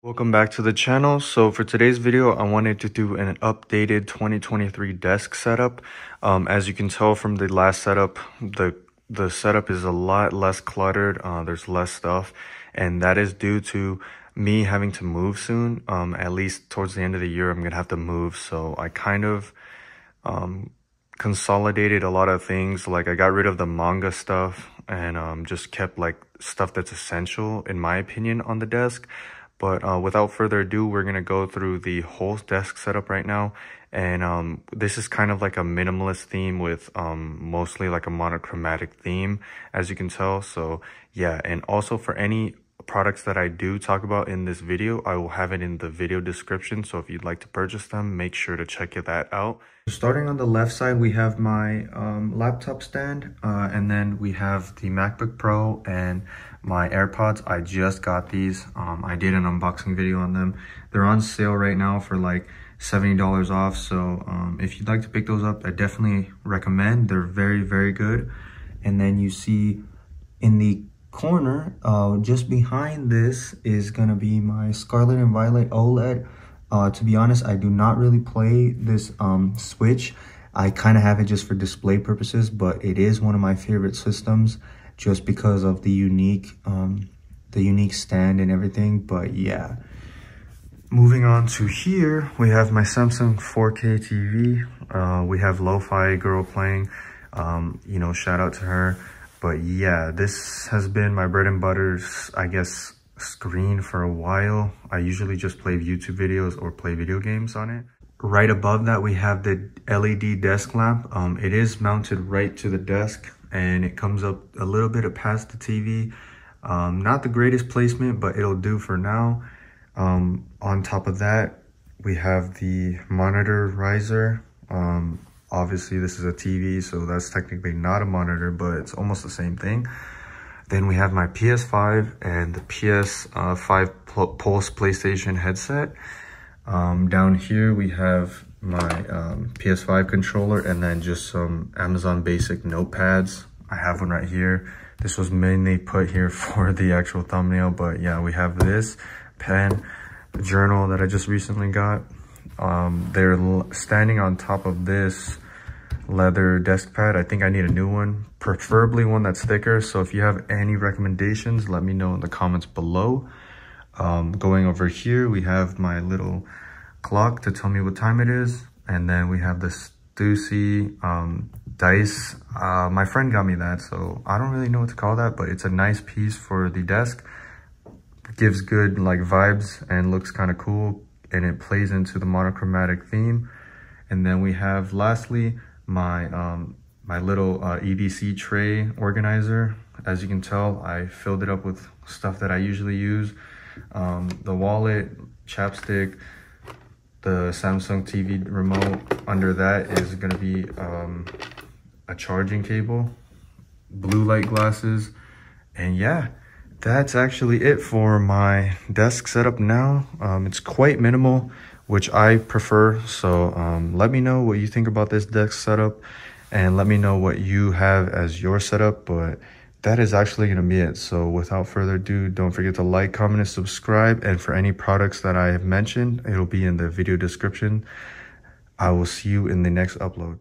Welcome back to the channel. So for today's video, I wanted to do an updated 2023 desk setup. As you can tell from the last setup, the setup is a lot less cluttered. There's less stuff, and that is due to me having to move soon. At least towards the end of the year, I'm gonna have to move. So I kind of consolidated a lot of things. Like I got rid of the manga stuff and just kept like stuff that's essential in my opinion on the desk. But without further ado, we're going to go through the whole desk setup right now. And this is kind of like a minimalist theme with mostly like a monochromatic theme, as you can tell. So yeah, and also for any products that I do talk about in this video, I will have it in the video description. So if you'd like to purchase them, make sure to check that out. Starting on the left side, we have my laptop stand, and then we have the MacBook Pro and my AirPods. I just got these. I did an unboxing video on them. They're on sale right now for like $70 off. So if you'd like to pick those up, I definitely recommend. They're very, very good. And then you see in the corner, just behind this is gonna be my Scarlet and Violet OLED. To be honest, I do not really play this Switch. I kind of have it just for display purposes, but it is one of my favorite systems just because of the unique stand and everything. But yeah, moving on to here, we have my Samsung 4K TV. We have Lo-Fi Girl playing, you know, shout out to her. But yeah, this has been my bread and butter, I guess, screen for a while. I usually just play YouTube videos or play video games on it. Right above that, we have the LED desk lamp. It is mounted right to the desk and it comes up a little bit past the TV. Not the greatest placement, but it'll do for now. On top of that, we have the monitor riser. Obviously, this is a TV, so that's technically not a monitor, but it's almost the same thing. Then we have my PS5 and the PS5 Pulse PlayStation headset. Down here, we have my PS5 controller and then just some Amazon Basic notepads. I have one right here. This was mainly put here for the actual thumbnail, but yeah, we have this pen, the journal that I just recently got. They're standing on top of this leather desk pad. I think I need a new one, preferably one that's thicker. So if you have any recommendations, let me know in the comments below. Going over here, we have my little clock to tell me what time it is. And then we have this Stussy dice. My friend got me that, so I don't really know what to call that, but it's a nice piece for the desk. It gives good like vibes and looks kind of cool, and it plays into the monochromatic theme. And then we have lastly my my little EDC tray organizer. As you can tell, I filled it up with stuff that I usually use. The wallet, chapstick, the Samsung TV remote. Under that is gonna be a charging cable, blue light glasses, and yeah, that's actually it for my desk setup now. It's quite minimal, which I prefer. So let me know what you think about this desk setup and let me know what you have as your setup. But that is actually going to be it. So without further ado, don't forget to like, comment, and subscribe. And for any products that I have mentioned, it'll be in the video description. I will see you in the next upload.